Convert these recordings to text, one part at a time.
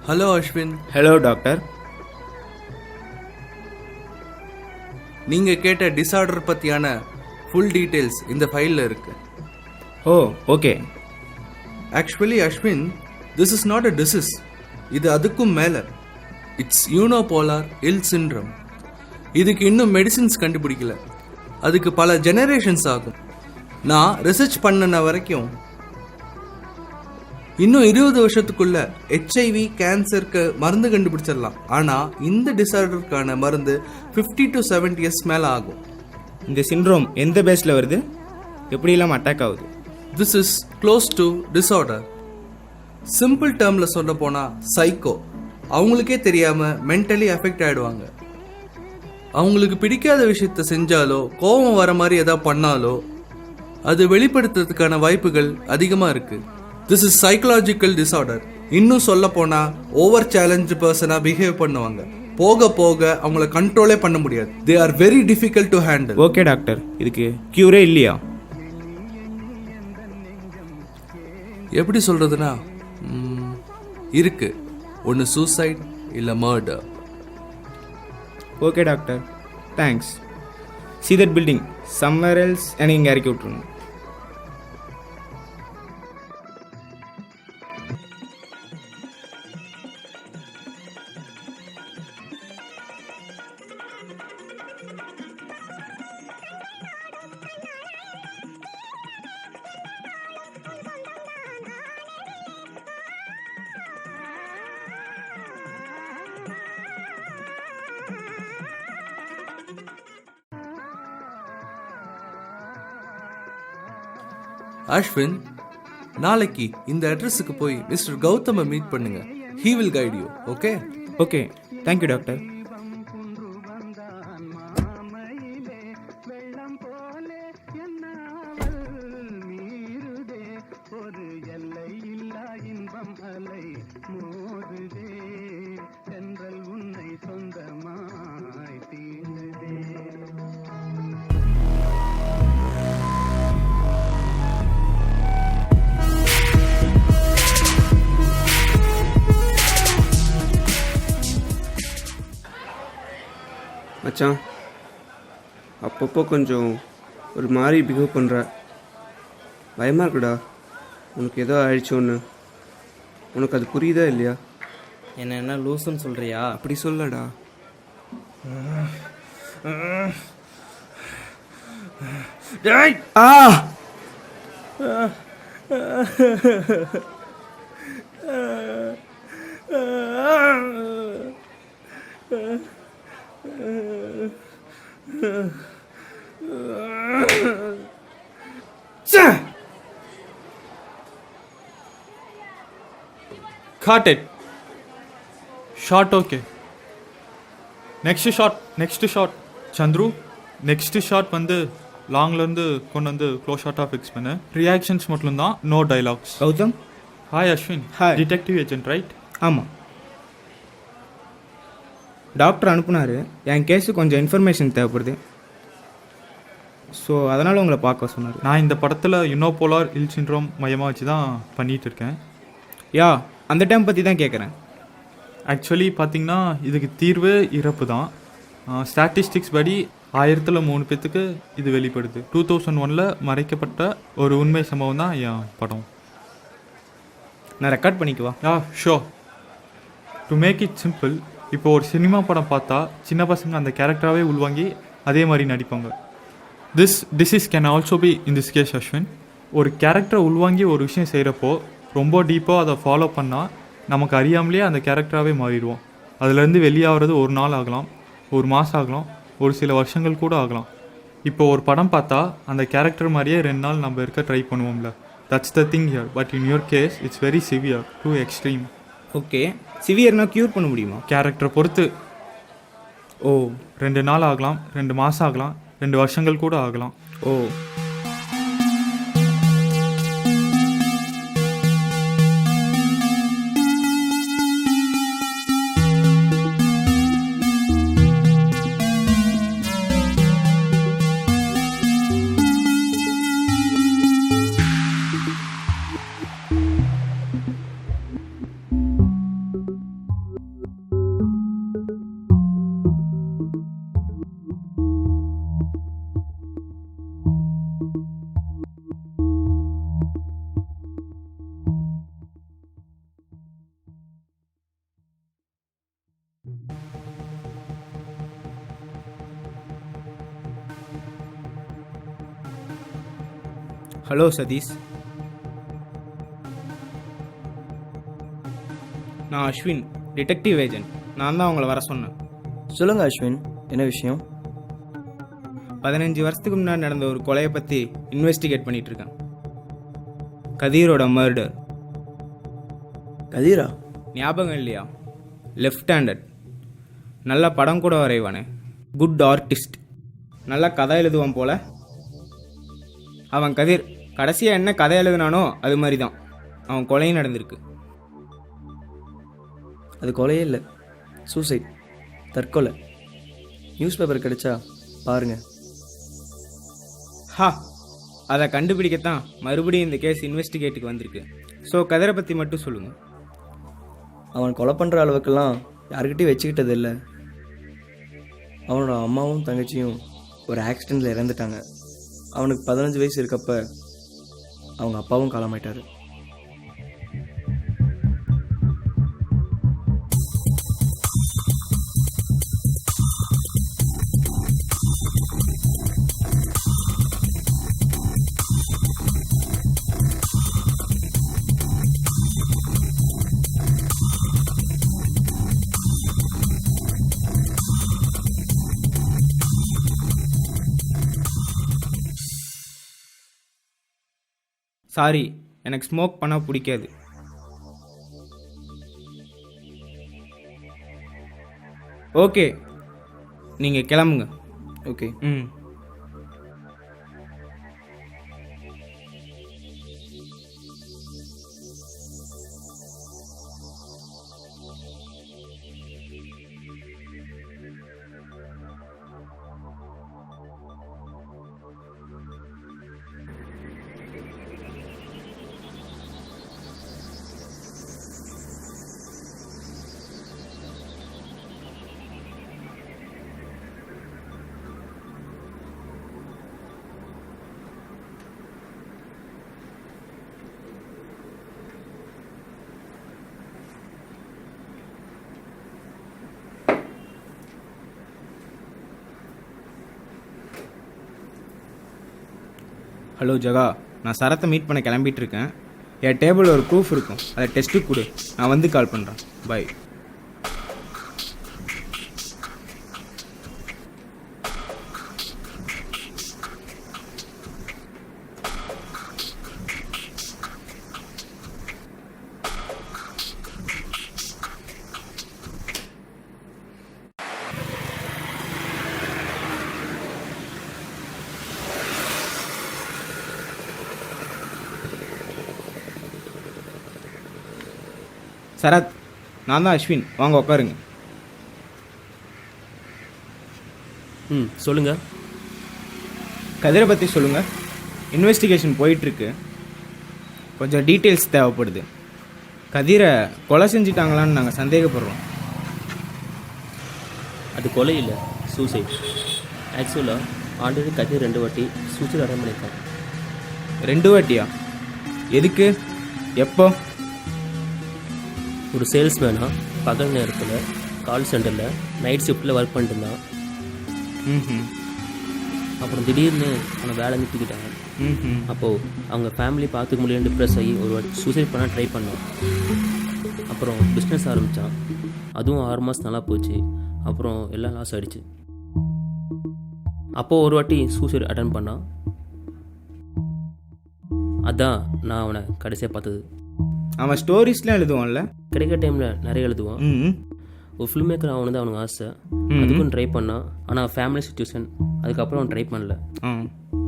Hello Ashwin. Hello doctor. நீங்கள் கேட்ட disorder பற்றியான ஃபுல் டீட்டெயில்ஸ் இந்த ஃபைலில் இருக்கு. Oh okay. Actually Ashwin, this is not a disease. இது அதுக்கும் மேலே. It's unipolar ill syndrome. இதுக்கு இன்னும் மெடிசின்ஸ் கண்டுபிடிக்கல. அதுக்கு பல ஜெனரேஷன்ஸ் ஆகும். நான் ரிசர்ச் பண்ணின வரைக்கும் இன்னும் 20 வருஷத்துக்குள்ள HIV கேன்சருக்கு மருந்து கண்டுபிடிச்சிடலாம். ஆனால் இந்த டிசார்டருக்கான மருந்து 50 to 70 years மேலே ஆகும். இந்த சிண்ட்ரோம் எந்த பேஸில் வருது? எப்படியெல்லாம் அட்டாக் ஆகுது? This is close to disorder. Simple டேர்மில் சொல்ல போனால் சைக்கோ. அவங்களுக்கே தெரியாமல் மென்டலி அஃபெக்ட் ஆகிடுவாங்க. அவங்களுக்கு பிடிக்காத விஷயத்த செஞ்சாலோ கோபம் வர மாதிரி எதாவது பண்ணாலோ அது வெளிப்படுத்துறதுக்கான வாய்ப்புகள் அதிகமாக இருக்குது. This is psychological disorder. இன்னும் சொல்ல போனால் ஓவர் சேலஞ்சு பர்சனாக பிஹேவ் பண்ணுவாங்க. போக போக அவங்கள கண்ட்ரோலே பண்ண முடியாது. They are very difficult to handle. Okay doctor, இதுக்கு க்யூரே இல்லையா? எப்படி சொல்கிறதுனா இருக்கு. ஒன்று சூசைட் இல்லை murder. Okay doctor, thanks. See that building somewhere else and இங்கே இறக்கி விட்ருங்க. அஸ்வின், நாளைக்கு இந்த அட்ரஸுக்கு போய் மிஸ்டர் கௌதமை மீட் பண்ணுங்க. He will guide you. Okay? Okay, thank you doctor. மச்சான், அப்பப்போ கொஞ்சம் ஒரு மாதிரி பிஹேவ் பண்ணுற. பயமாக இருக்குடா. உனக்கு ஏதோ ஆயிடுச்சோன்னு. உனக்கு அது புரியுதா இல்லையா? என்ன லூசுன்னு சொல்கிறியா? அப்படி சொல்லடா. Cut it. Shot okay. Next shot. Chandru, next shot வந்து லாங்லேருந்து கொண்டு வந்து க்ளோஸ் ஷாட்டாக ஃபிக்ஸ் பண்ணு. ரியாக்ஷன்ஸ் மட்டும் தான், no dialogues. Gautham. Hi Ashwin. Hi. Detective agent right? ஆமாம். டாக்டர் அனுப்புனார். என் கேஸு கொஞ்சம் இன்ஃபர்மேஷன் தேவைப்படுது. ஸோ அதனால் உங்களை பார்க்க சொன்னார். நான் இந்த படத்தில் யூனோபோலார் இல் சிண்ட்ரோம் மையமாக வச்சு தான் பண்ணிகிட்டு இருக்கேன். யா, அந்த டைம் பற்றி தான் கேட்குறேன். ஆக்சுவலி பார்த்திங்கன்னா இதுக்கு தீர்வு இறப்பு தான். ஸ்டாட்டிஸ்டிக்ஸ் படி 1000ல் 3 பேத்துக்கு இது வெளிப்படுது. 2001 மறைக்கப்பட்ட ஒரு உண்மை சம்பவம் தான் என் படம். நான் ரெக்கார்ட் பண்ணிக்குவா? Yeah sure. To make it simple, இப்போ ஒரு சினிமா படம் பார்த்தா சின்ன பசங்க அந்த கேரக்டராகவே உள்வாங்கி அதே மாதிரி நடிப்பாங்க. This disease can also be in this case Ashwin. ஒரு கேரக்டரை உள்வாங்கி ஒரு விஷயம் செய்கிறப்போ ரொம்ப டீப்பாக அதை ஃபாலோ பண்ணால் நமக்கு அறியாமலே அந்த கேரக்டராகவே மாறிடுவோம். அதுலேருந்து வெளியாகிறது ஒரு நாள் ஆகலாம், ஒரு மாதம் ஆகலாம், ஒரு சில வருஷங்கள் கூட ஆகலாம். இப்போ ஒரு படம் பார்த்தா அந்த கேரக்டர் மாதிரியே 2 நாள் நம்ம இருக்க ட்ரை பண்ணுவோம்ல. That's the thing here. But in your case it's very severe, too extreme. Okay, சிவியர்னா க்யூர் பண்ண முடியுமா? கேரக்டரை பொறுத்து. ஓ 2 நாள் ஆகலாம், 2 மாதம் ஆகலாம், 2 வருஷங்கள் கூட ஆகலாம். ஓ ஹலோ சதீஷ், நான் அஸ்வின், டிடெக்டிவ் ஏஜென்ட். நான் தான் உங்களை வர சொன்னேன். சொல்லுங்க அஸ்வின், என்ன விஷயம்? 15 வருஷத்துக்கு முன்னாடி நடந்த ஒரு கொலையை பற்றி இன்வெஸ்டிகேட் பண்ணிட்டு இருக்கேன். கதீரோட மர்டர். கதீரா? ஞாபகம் இல்லையா? லெஃப்ட் ஹேண்டட், நல்ல படம் கூட வரைவானே, குட் ஆர்டிஸ்ட், நல்ல கதை எழுதுவான் போல. அவன் கதிர் கடைசியாக என்ன கதை எழுதுனானோ அது மாதிரி தான் அவன் கொலையும் நடந்திருக்கு. அது கொலையே இல்லை, சூசைட், தற்கொலை. நியூஸ் பேப்பர் கிடைச்சா பாருங்க. ஹா, அதை கண்டுபிடிக்கத்தான் மறுபடியும் இந்த கேஸ் இன்வெஸ்டிகேட்டுக்கு வந்திருக்கு. ஸோ கதிரை பற்றி மட்டும் சொல்லுங்கள். அவன் கொலை பண்ணுற அளவுக்கெல்லாம் யாருக்கிட்டையும் வச்சுக்கிட்டது இல்லை. அவனோட அம்மாவும் தங்கச்சியும் ஒரு ஆக்சிடெண்ட்டில் இறந்துட்டாங்க. அவனுக்கு 15 வயசு இருக்கப்ப அவங்க அப்பாவும் காலமாயிட்டாரு. சாரி, எனக்கு ஸ்மோக் பண்ண பிடிக்காது. ஓகே, நீங்கள் கிளம்புங்க. ஓகே. ம். ஹலோ ஜகா, நான் சரத்தை மீட் பண்ண கிளம்பிட்டு இருக்கேன். என் டேபிளில் ஒரு ப்ரூஃப் இருக்கும், அதை டெஸ்ட்டுக்கு கொடு. நான் வந்து கால் பண்ணுறேன். பை. சரத், நான் தான் அஸ்வின், வாங்க உட்காருங்க. சொல்லுங்க. கதிரை பற்றி சொல்லுங்கள். இன்வெஸ்டிகேஷன் போயிட்டுருக்கு, கொஞ்சம் டீட்டெயில்ஸ் தேவைப்படுது. கதிரை கொலை செஞ்சிட்டாங்களான்னு நாங்கள் சந்தேகப்படுறோம். அது கொலை இல்லை, சூசைட். ஆக்சுவலாக ஆல்ரெடி கதிர் 2 வாட்டி சூசைட் அட்டன் பண்ணியிருக்காங்க. 2 வாட்டியா? எதுக்கு, எப்போ? ஒரு சேல்ஸ்மேனாக பகல் நேரத்தில் கால் சென்டரில் நைட் ஷிஃப்ட்டில் ஒர்க் பண்ணிட்டு இருந்தான். ம். அப்புறம் திடீர்னு அவனை வேலை நிறுத்திக்கிட்டாங்க. அப்போது அவங்க ஃபேமிலி பார்த்துக்க முடியாது, டிப்ரெஸ் ஆகி ஒரு வாட்டி சூசைட் பண்ண ட்ரை பண்ணான். அப்புறம் பிஸ்னஸ் ஆரம்பித்தான், அதுவும் 6 மாதம் நல்லா போச்சு. அப்புறம் எல்லாம் லாஸ் ஆகிடுச்சு. அப்போது ஒரு வாட்டி சூசைட் அட்டன் பண்ணான். அதான் நான் அவனை கடைசியாக பார்த்தது. அவன் ஸ்டோரிஸ்லாம் எழுதுவான்ல. கிடைக்கிற டைமில் நிறைய எழுதுவான். ம் ஒரு ஃபில்ம் மேக்கர் அவனுக்கு அவனுக்கு ஆசை. அதுக்கும் ட்ரை பண்ணான். ஆனால் ஃபேமிலி சுச்சுவேஷன், அதுக்கப்புறம் அவன் ட்ரை பண்ணல.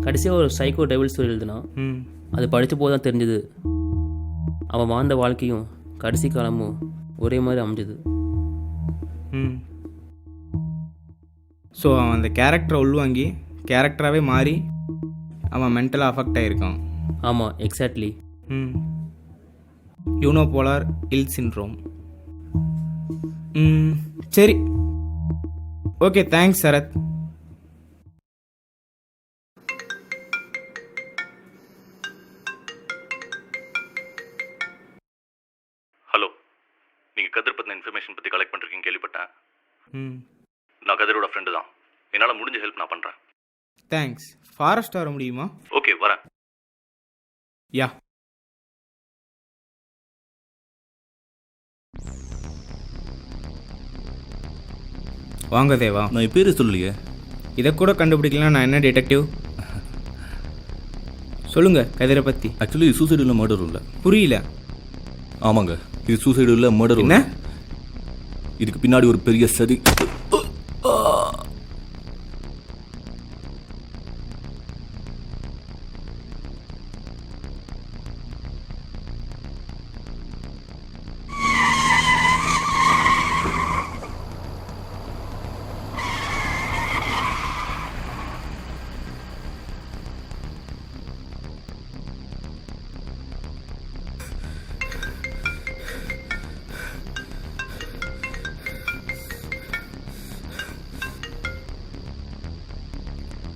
கடைசியாக ஒரு சைக்கோ டெவில் ஸ்டோரி எழுதினான். அது படித்த போது தான் தெரிஞ்சுது அவன் வாழ்ந்த வாழ்க்கையும் கடைசி காலமும் ஒரே மாதிரி அமைஞ்சது. ஸோ அவன் அந்த கேரக்டரை உள்வாங்கி கேரக்டராகவே மாறி அவன் மென்டலாக அஃபெக்ட் ஆகிருக்கான். ஆமாம், எக்ஸாக்ட்லி. யூனோபோலார் இல் சின்ட்ரோம். சரி, ஓகே, தேங்க்ஸ் சரத். ஹலோ, நீங்கள் கதிர் பற்றின இன்ஃபர்மேஷன் பற்றி கலெக்ட் பண்ணுறீங்கன்னு கேள்விப்பட்டேன். நான் கதிரோட ஃப்ரெண்டு தான். என்னால் முடிஞ்ச ஹெல்ப் நான் பண்ணுறேன். தேங்க்ஸ். ஃபாரஸ்ட் வர முடியுமா? ஓகே, வரேன். யா. வாங்க தேவா. நான் என் பேர் சொல்லலையே. இதை கூட கண்டுபிடிக்கலாம். நான் என்ன டிடெக்டிவ்? சொல்லுங்கள் கதிரை பற்றி. ஆக்சுவலி சூசைடு இல்லை, மர்டர் இல்லை. புரியல. ஆமாங்க, இது சூசைடு இல்லை, மர்டர். என்ன? இதுக்கு பின்னாடி ஒரு பெரிய சதி.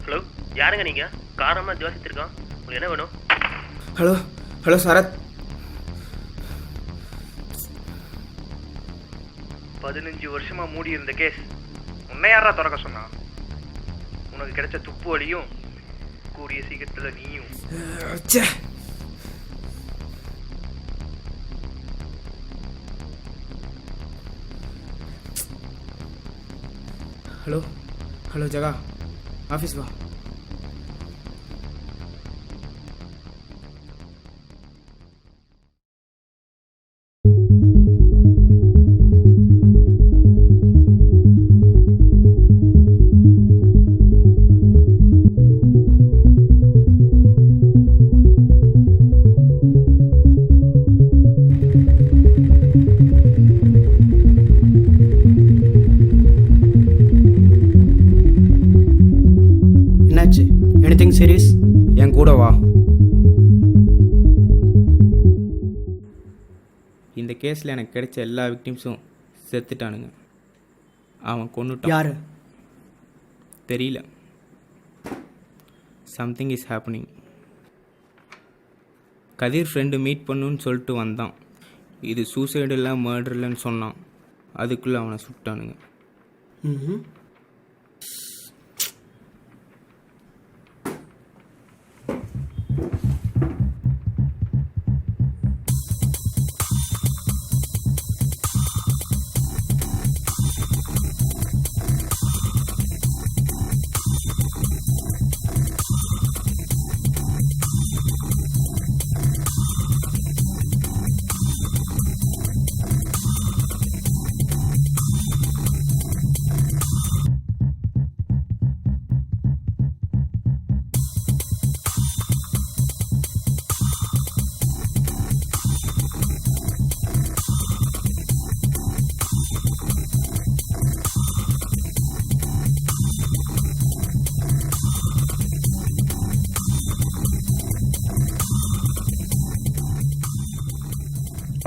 ஹலோ, யாருங்க நீங்கள்? காரமாக ஜோசித்திருக்கான். உங்களுக்கு என்ன வேணும்? Hello hello Sarath. 15 வருஷமா மூடி இருந்த கேஸ் உன்னை யாரா திறக்க சொன்னா? உனக்கு கிடைச்ச துப்பு வலியும் கூடிய சீக்கிரத்துல நீயும். ஹலோ ஹலோ ஜகா, ஆஃபீஸ் வா. Anything serious? என் கூட வா. இந்த கேஸில் எனக்கு கிடைச்ச எல்லா விக்டிம்ஸும் செத்துட்டானுங்க. அவன் கொன்னுட்டான். யாரு? தெரியல. Something is happening. Kathir friend meet பண்ணுன்னு சொல்லிட்டு வந்தான். இது சூசைடு இல்லை, மர்டர் இல்லைன்னு சொன்னான். அதுக்குள்ளே அவனை சுட்டானுங்க.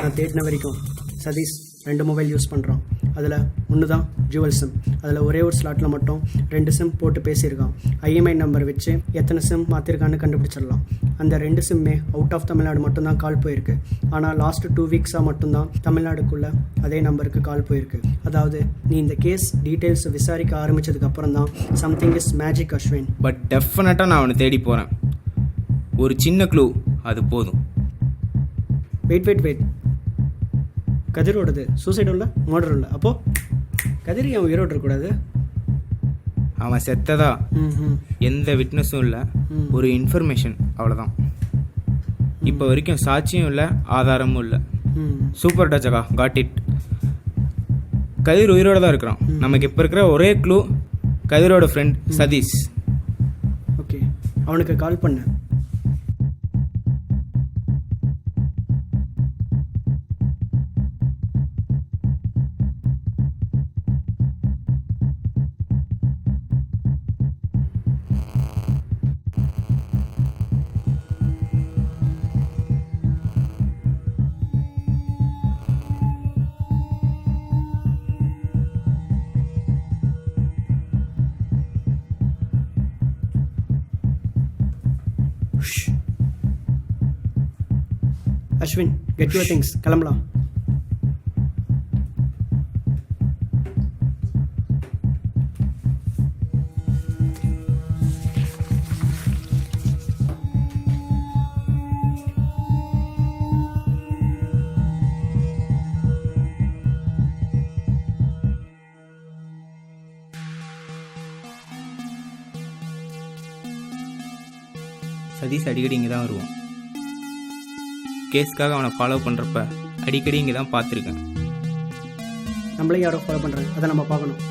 நான் தேடின வரைக்கும் சதீஷ் 2 மொபைல் யூஸ் பண்ணுறான். அதில் ஒன்று தான் ஜுவல் சிம். அதில் ஒரே ஒரு ஸ்லாட்டில் மட்டும் 2 சிம் போட்டு பேசியிருக்கான். ஐஎம்ஐ நம்பர் வச்சு எத்தனை சிம் மாற்றிருக்கான்னு கண்டுபிடிச்சிடலாம். அந்த 2 சிம்மே அவுட் ஆஃப் தமிழ்நாடு மட்டும்தான் கால் போயிருக்கு. ஆனால் லாஸ்ட் 2 வீக்ஸாக மட்டும்தான் தமிழ்நாடுக்குள்ளே அதே நம்பருக்கு கால் போயிருக்கு. அதாவது நீ இந்த கேஸ் டீட்டெயில்ஸ் விசாரிக்க ஆரம்பித்ததுக்கப்புறம் தான் something is magic Ashwin. But டெஃபினட்டாக நான் அவனை தேடி போகிறேன். ஒரு சின்ன க்ளூ அது போதும். வெயிட் கதிரோடது சூசைடும் இல்லை, மர்டரும் இல்லை. அப்போது கதிர் அவன் உயிரோடு இருக்கக்கூடாது. அவன் செத்ததா ம் எந்த விட்னஸும் இல்லை, ஒரு இன்ஃபர்மேஷன், அவ்வளோதான். இப்போ வரைக்கும் சாட்சியும் இல்லை, ஆதாரமும் இல்லை. ம் சூப்பர் டச்சகா, காட் இட். கதிர் உயிரோட தான் இருக்கிறான். நமக்கு இப்போ இருக்கிற ஒரே க்ளூ கதிரோட ஃப்ரெண்ட் சதீஷ். ஓகே, அவனுக்கு கால் பண்ண. அஸ்வின், கெட் யுவர் திங்ஸ், கிளம்பலாம். சதீஷ் அடிக்கடி இங்கே தான் வருவான். கேஸ்க்காக அவனை ஃபாலோ பண்ணுறப்ப அடிக்கடி இங்கே தான் பார்த்துருக்கேன். நம்மளையும் யாரோ ஃபாலோ பண்ணுறாங்க, அதை நம்ம பார்க்கணும்.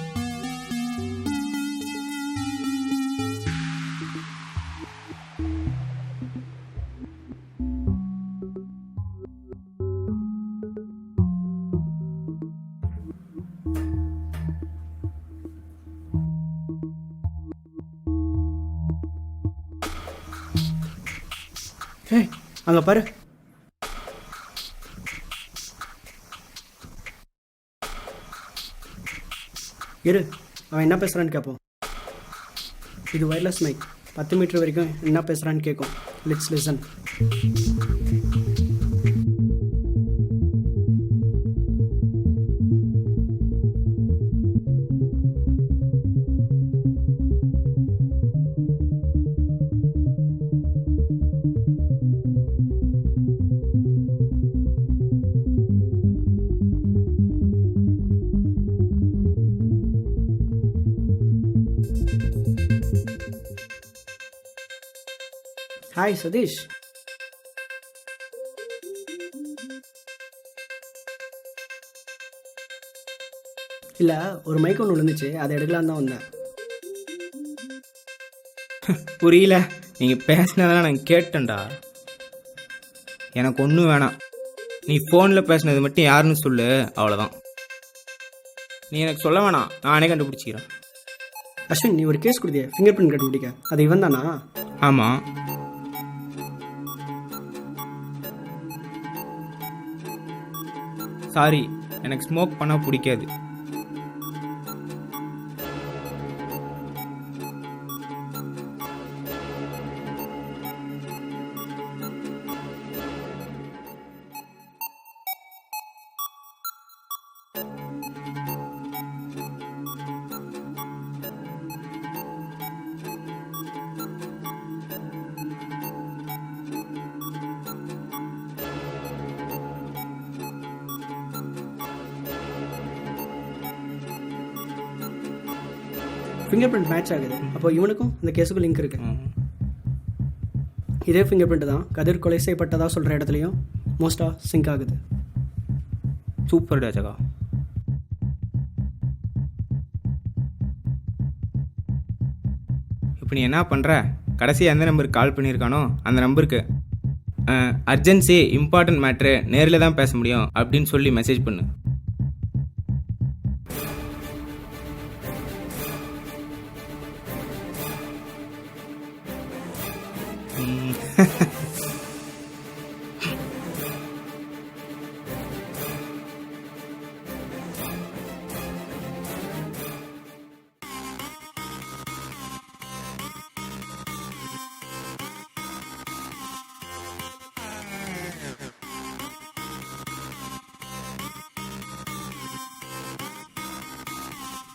ஏய், அங்கே பாரு. இரு, அவன் என்ன பேசுகிறான்னு கேட்போம். இது ஒயர்லெஸ் மைக், 10 மீட்டர் வரைக்கும் என்ன பேசுகிறான்னு கேட்கும். Let's listen. ஹாய் சதீஷ். இல்லை, ஒரு மைக் ஒன்று விழுந்துச்சு, அதை எடுக்கலான்னு தான் வந்தேன். புரியல, நீங்கள் பேசினதெல்லாம் நான் கேட்டேன்டா. எனக்கு ஒன்றும் வேணாம், நீ ஃபோனில் பேசினது மட்டும் யாருன்னு சொல்லு, அவ்வளோதான். நீ எனக்கு சொல்ல வேணாம், நானே கண்டுபிடிச்சிக்கிறேன். அஸ்வின், நீ ஒரு கேஸ் கொடுத்திய ஃபிங்கர் பிரிண்ட் கண்டுபிடிக்க, அது இவன் தானா? ஆமாம். சாரி, எனக்கு ஸ்மோக் பண்ண பிடிக்காது. ஃபிங்கர் பிரிண்ட் மேட்ச் ஆகுது. அப்போ இவனுக்கும் இந்த கேஸுக்கும் லிங்க் இருக்கு. இதே ஃபிங்கர் பிரிண்ட் தான் கதிர் கொலை செய்யப்பட்டதா சொல்கிற இடத்துலையும் மோஸ்ட்டாக சிங்க் ஆகுது. சூப்பர் ஜகா. இப்போ நீ என்ன பண்ணுற, கடைசி எந்த நம்பருக்கு கால் பண்ணியிருக்கானோ அந்த நம்பருக்கு அர்ஜென்சி, இம்பார்ட்டன்ட் மேட்ரு, நேரில் தான் பேச முடியும் அப்படின்னு சொல்லி மெசேஜ் பண்ணு.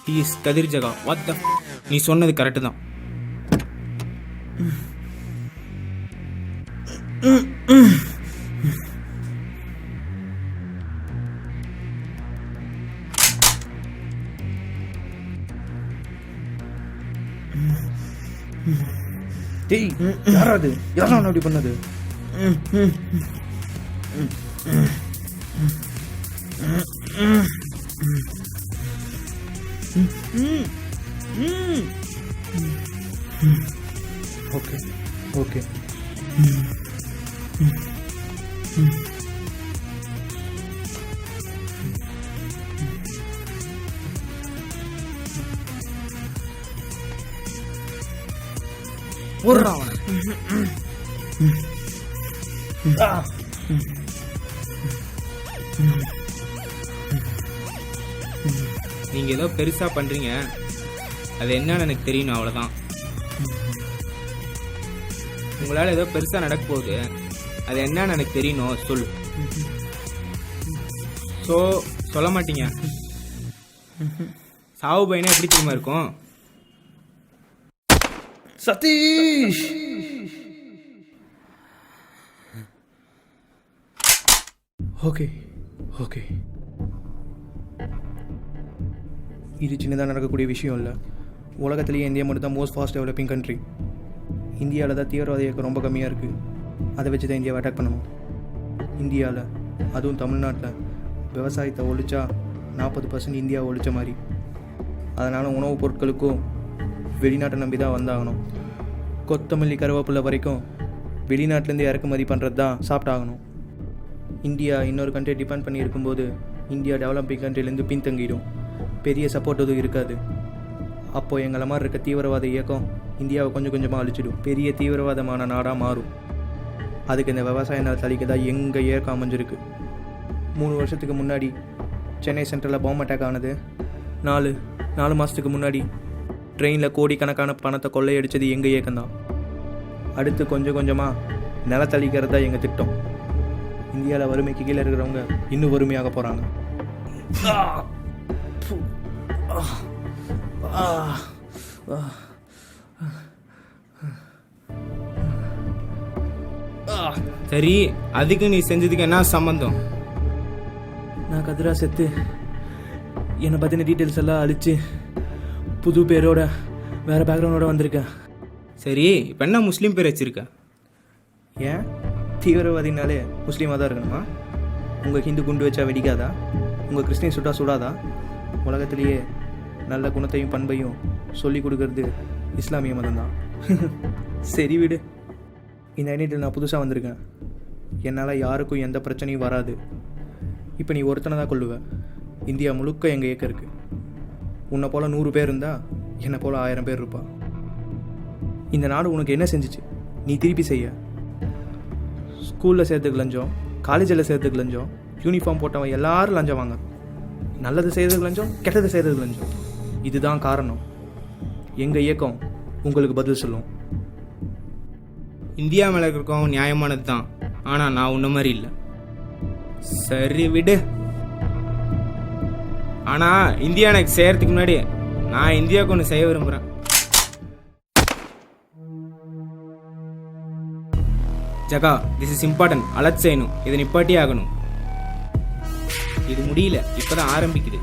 ப்ளீஸ் கதிர் ஜகா, வாட் த, நீ சொன்னது கரெக்டு தான். டேய் யாரா அது? யாரா அப்படி பண்ணது? ஓகே ஓகே போடுறான் அவனை. நீங்க ஏதோ பெருசா பண்றீங்க, அது என்னன்னு எனக்கு தெரியணும், அவ்வளவுதான். உங்களால ஏதோ பெருசா நடக்க போகுது, அது என்னன்னு எனக்கு தெரியணும், சொல்லு. சொல்ல மாட்டீங்க. சாவு பையனா எப்படி தெரியுமா இருக்கும்? சதீஷ் ஓகே ஓகே, இது சின்னதாக நடக்கக்கூடிய விஷயம் இல்லை. உலகத்திலேயே இந்தியா மட்டும் தான் மோஸ்ட் ஃபாஸ்ட் டெவலப்பிங் கண்ட்ரி. இந்தியாவில் தான் தீவிரவாத இயக்கம் ரொம்ப கம்மியாக இருக்குது. அதை வச்சு தான் இந்தியாவை அட்டாக் பண்ணணும். இந்தியாவில், அதுவும் தமிழ்நாட்டில் விவசாயத்தை ஒழிச்சா 40% இந்தியாவை ஒழிச்ச மாதிரி. அதனால் உணவுப் பொருட்களுக்கும் வெளிநாட்டை நம்பி தான் வந்தாகணும். கொத்தமல்லி கருவேப்பிலை வரைக்கும் வெளிநாட்டிலேருந்து இறக்குமதி பண்ணுறது தான் சாப்பிட்டாகணும். இந்தியா இன்னொரு கண்ட்ரி டிபெண்ட் பண்ணி இருக்கும்போது இந்தியா டெவலப்பிங் கண்ட்ரிலேருந்து பின்தங்கிடும். பெரிய சப்போர்ட் எதுவும் இருக்காது. அப்போது எங்களை மாதிரி இருக்க தீவிரவாத இயக்கம் இந்தியாவை கொஞ்சம் கொஞ்சமாக அழிச்சிடும். பெரிய தீவிரவாதமான நாடாக மாறும். அதுக்கு இந்த விவசாய நிலத்தை அழிக்க தான் எங்கள் இயக்கம் அமைஞ்சிருக்கு. 3 வருஷத்துக்கு முன்னாடி சென்னை சென்ட்ரலில் பாம்பு அட்டாக் ஆனது. 4 மாதத்துக்கு முன்னாடி ட்ரெயினில் கோடிக்கணக்கான பணத்தை கொள்ளையடித்தது எங்கள் இயக்கம்தான். அடுத்து கொஞ்சம் கொஞ்சமாக நிலத்தளிக்கிறது தான் எங்கள் திட்டம். இந்தியாவில் வறுமைக்கு கீழே இருக்கிறவங்க இன்னும் வறுமையாக போகிறாங்க. சரி, அதுக்கு நீ செஞ்சதுக்கு என்ன சம்பந்தம்? நான் கதிரா செத்து என்னை பற்றின டீட்டெயில்ஸ் எல்லாம் அழித்து புது பேரோட வேறு பேக்ரவுண்டோட வந்திருக்கேன். சரி, இப்போ என்ன முஸ்லீம் பேர் வச்சிருக்க? ஏன் தீவிரவாதினாலே முஸ்லீமாக தான் இருக்கணுமா? உங்கள் ஹிந்து குண்டு வச்சா வெடிக்காதா? உங்கள் கிறிஸ்டின் சுட்டா சுடாதா? உலகத்திலேயே நல்ல குணத்தையும் பண்பையும் சொல்லி கொடுக்கறது இஸ்லாமிய மதம் தான். சரி விடு. இந்த ஐடியில் நான் புதுசாக வந்திருக்கேன். என்னால் யாருக்கும் எந்த பிரச்சனையும் வராது. இப்போ நீ ஒருத்தனை தான் கொள்ளுவேன். இந்தியா முழுக்க எங்கள் இயக்கம் இருக்குது. உன்னை போல் 100 பேர் இருந்தால் என்னை போல் 1000 பேர் இருப்பா. இந்த நாடு உனக்கு என்ன செஞ்சிச்சு நீ திருப்பி செய்ய? ஸ்கூலில் சேர்த்துக்கு லஞ்சம், காலேஜில் சேர்த்துக்கு லஞ்சம், யூனிஃபார்ம் போட்டவன் எல்லாரும் லஞ்சம் வாங்க. நல்லது செய்கிறதுக்கு லஞ்சம், கெட்டது செய்கிறதுக்கு லஞ்சம். இதுதான் காரணம். எங்கள் இயக்கம் உங்களுக்கு பதில் சொல்லும். இந்தியா மேலே இருக்கவும் நியாயமானது தான், ஆனால் நான் உன்ன மாதிரி இல்லை. சரி விடு. ஆனால் இந்தியா எனக்கு செய்கிறதுக்கு முன்னாடி நான் இந்தியாவுக்கு ஒன்று செய்ய விரும்புகிறேன். ஜகா, திஸ் இஸ் இம்பார்ட்டன்ட். அலர்ட் செய்யணும். இதை நிப்பாட்டி ஆகணும். இது முடியல, இப்போதான் ஆரம்பிக்குது.